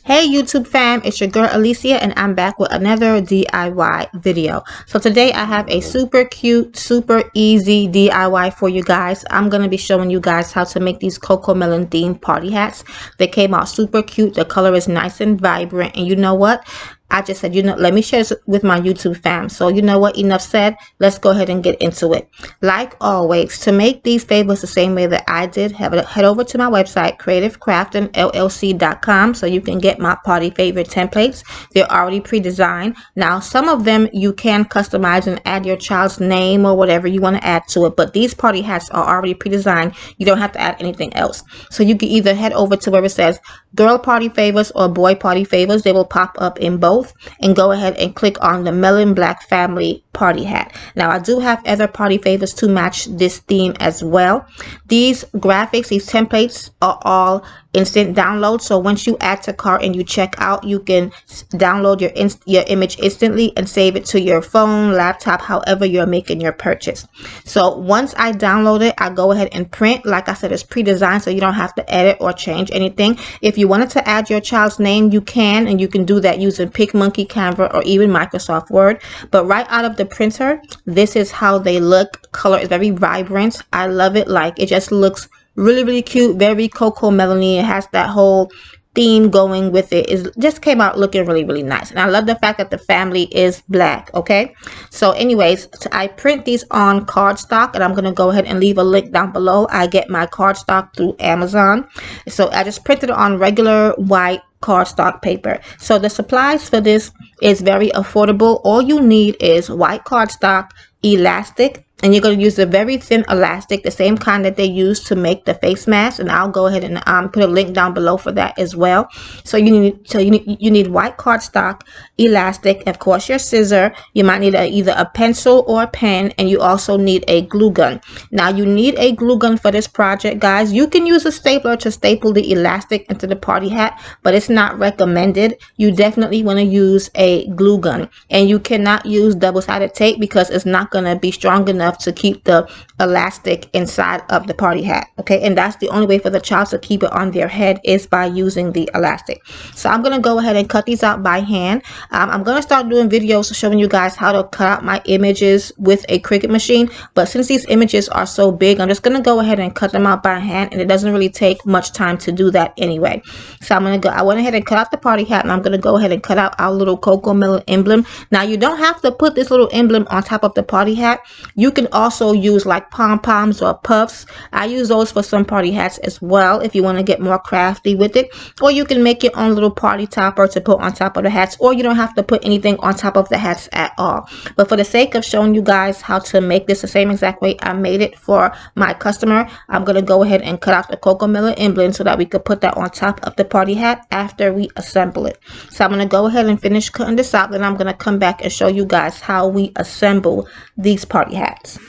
Hey YouTube fam, it's your girl Alicia and I'm back with another DIY video. So today I have a super cute, super easy DIY for you guys. I'm going to be showing you guys how to make these Cocomelon themed party hats. They came out super cute. The color is nice and vibrant, and you know what? I just said, let me share this with my YouTube fam. So you know what, enough said, let's go ahead and get into it. Like always, to make these favors the same way that I did, head over to my website, kreativekraftingllc.com, so you can get my party favorite templates. They're already pre-designed. Now, some of them you can customize and add your child's name or whatever you want to add to it, but these party hats are already pre-designed. You don't have to add anything else. So you can either head over to where it says girl party favors or boy party favors. They will pop up in both, and go ahead and click on the Melon Black Family party hat. Now, I do have other party favors to match this theme as well. These graphics, these templates are all instant download. So once you add to cart and you check out, you can download your image instantly and save it to your phone, laptop, however you're making your purchase. So once I download it, I go ahead and print. Like I said, it's pre-designed, so you don't have to edit or change anything. If you wanted to add your child's name, you can, and you can do that using PicMonkey, Canva, or even Microsoft Word. But right out of the printer, this is how they look. Color is very vibrant. I love it. Like, it just looks really cute, very Cocomelon-y. It has that whole theme going with it. It just came out looking really nice, and I love the fact that the family is black. Okay, so anyways, I print these on cardstock, and I'm gonna go ahead and leave a link down below. I get my cardstock through Amazon, so I just printed it on regular white cardstock paper. So the supplies for this is very affordable. All you need is white cardstock, elastic, and you're going to use a very thin elastic, the same kind that they use to make the face mask, and I'll go ahead and put a link down below for that as well. So you need white cardstock, elastic, of course your scissor. You might need either a pencil or a pen, and you also need a glue gun. Now, you need a glue gun for this project, guys. You can use a stapler to staple the elastic into the party hat, but it's not recommended. You definitely want to use a glue gun, and you cannot use double-sided tape because it's not going to be strong enough to keep the elastic inside of the party hat. Okay, and that's the only way for the child to keep it on their head, is by using the elastic. So I'm going to go ahead and cut these out by hand. I'm going to start doing videos showing you guys how to cut out my images with a Cricut machine, but since these images are so big, I'm just going to go ahead and cut them out by hand, and it doesn't really take much time to do that anyway. So I went ahead and cut out the party hat, and I'm going to go ahead and cut out our little Cocomelon emblem. Now, you don't have to put this little emblem on top of the party hat. You can also use like pom-poms or puffs. I use those for some party hats as well if you want to get more crafty with it, or you can make your own little party topper to put on top of the hats, or you don't have to put anything on top of the hats at all. But for the sake of showing you guys how to make this the same exact way I made it for my customer, I'm going to go ahead and cut out the Cocomelon emblem so that we could put that on top of the party hat after we assemble it. So I'm going to go ahead and finish cutting this out, then I'm going to come back and show you guys how we assemble these party hats.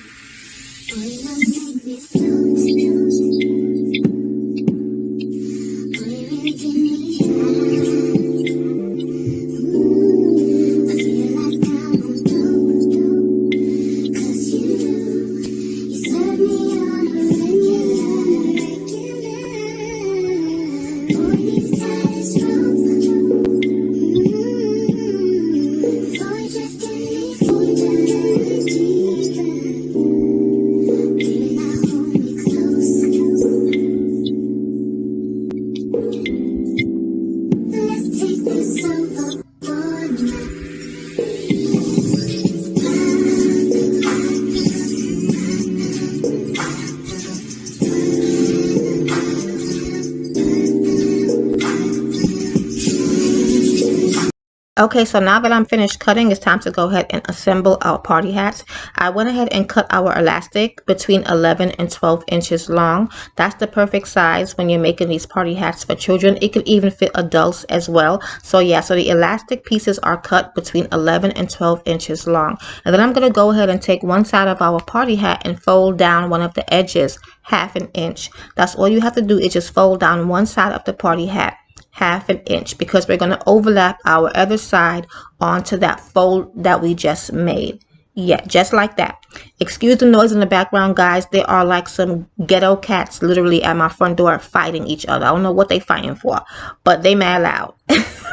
Okay, so now that I'm finished cutting, it's time to go ahead and assemble our party hats. I went ahead and cut our elastic between 11 and 12 inches long. That's the perfect size when you're making these party hats for children. It could even fit adults as well. So yeah, so the elastic pieces are cut between 11 and 12 inches long. And then I'm going to go ahead and take one side of our party hat and fold down one of the edges ½ an inch. That's all you have to do, is just fold down one side of the party hat ½ an inch, because we're going to overlap our other side onto that fold that we just made. Yeah, just like that. Excuse the noise in the background, guys. There are like some ghetto cats literally at my front door fighting each other. I don't know what they fighting for, but they mad loud.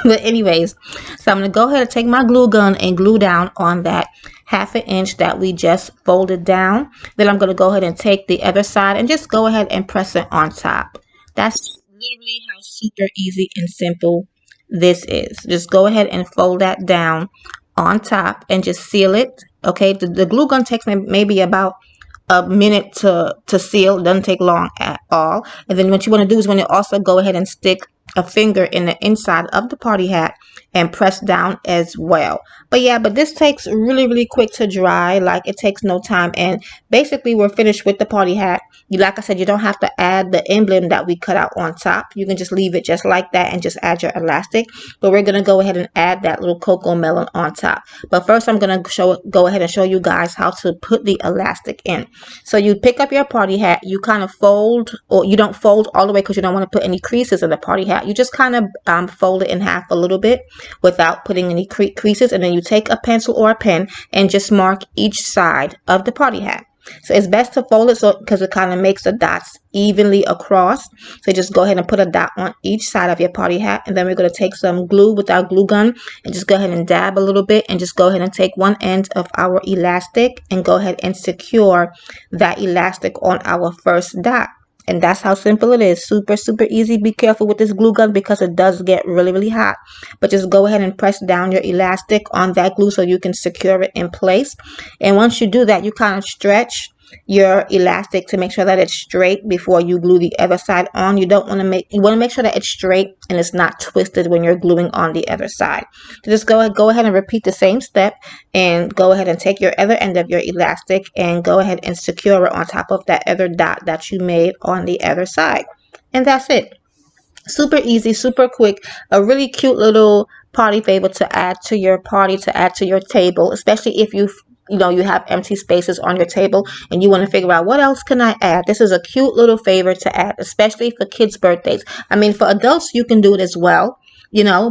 But anyways, so I'm going to go ahead and take my glue gun and glue down on that 1/2 inch that we just folded down. Then I'm going to go ahead and take the other side and just go ahead and press it on top. That's literally how super easy and simple this is. Just go ahead and fold that down on top and just seal it. Okay, the glue gun takes maybe about a minute to seal. It doesn't take long at all. And then what you want to do is when you also go ahead and stick a finger in the inside of the party hat and press down as well. But yeah, but this takes really quick to dry. Like, it takes no time, and basically we're finished with the party hat. Like I said, you don't have to add the emblem that we cut out on top. You can just leave it just like that and just add your elastic. But we're gonna go ahead and add that little Cocomelon on top. But first I'm gonna go ahead and show you guys how to put the elastic in. So you pick up your party hat, you kind of fold, or you don't fold all the way because you don't want to put any creases in the party hat. You just kind of fold it in half a little bit without putting any creases, and then you take a pencil or a pen and just mark each side of the party hat. So it's best to fold it because it kind of makes the dots evenly across. So just go ahead and put a dot on each side of your party hat, and then we're going to take some glue with our glue gun and just go ahead and dab a little bit, and just go ahead and take one end of our elastic and go ahead and secure that elastic on our first dot. And that's how simple it is. Super easy. Be careful with this glue gun because it does get really hot. But just go ahead and press down your elastic on that glue so you can secure it in place. And once you do that, you kind of stretch your elastic to make sure that it's straight before you glue the other side on. You want to make sure that it's straight and it's not twisted when you're gluing on the other side. So just go ahead and repeat the same step, and go ahead and take your other end of your elastic and go ahead and secure it on top of that other dot that you made on the other side. And that's it. Super easy, super quick, a really cute little party favor to add to your party, to add to your table, especially if you have empty spaces on your table and you want to figure out what else can I add. This is a cute little favor to add, especially for kids' birthdays. I mean, for adults, you can do it as well,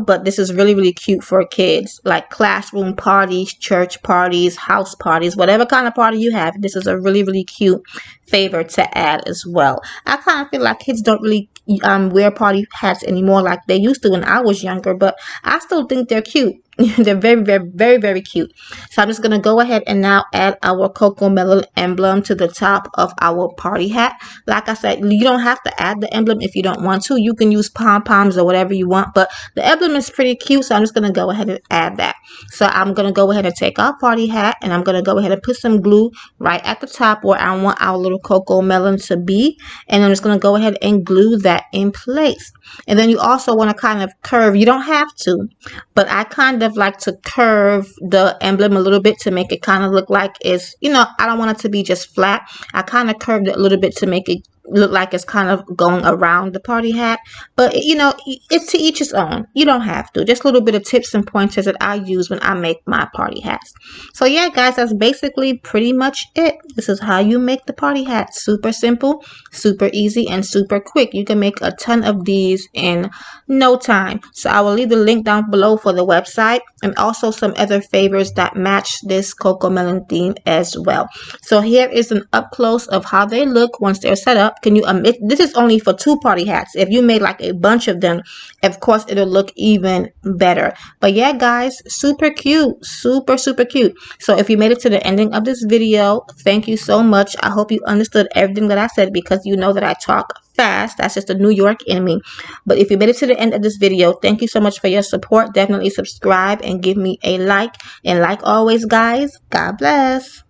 but this is really cute for kids, like classroom parties, church parties, house parties, whatever kind of party you have. This is a really cute favor to add as well. I kind of feel like kids don't really wear party hats anymore like they used to when I was younger, but I still think they're cute. They're very cute. So I'm just going to go ahead and now add our Cocomelon emblem to the top of our party hat. Like I said, you don't have to add the emblem if you don't want to. You can use pom-poms or whatever you want, but the emblem is pretty cute, so I'm just going to go ahead and add that. So I'm going to go ahead and take our party hat, and I'm going to go ahead and put some glue right at the top where I want our little Cocomelon to be, and I'm just going to go ahead and glue that in place. And then you also want to kind of curve. You don't have to, but I kind of like to curve the emblem a little bit to make it kind of look like it's, I don't want it to be just flat. I kind of curved it a little bit to make it look like it's kind of going around the party hat, but it's to each his own. You don't have to. Just a little bit of tips and pointers that I use when I make my party hats. So yeah, guys, that's basically pretty much it. This is how you make the party hat. Super simple, super easy, and super quick. You can make a ton of these in no time. So I will leave the link down below for the website, and also some other favors that match this Cocomelon theme as well. So here is an up close of how they look once they're set up. Can you this is only for 2 party hats. If you made like a bunch of them, of course it'll look even better. But yeah, guys, super cute, super cute. So if you made it to the ending of this video, thank you so much. I hope you understood everything that I said, because you know that I talk fast. That's just a New York in me. But if you made it to the end of this video, thank you so much for your support. Definitely subscribe and give me a like. And like always, guys, God bless.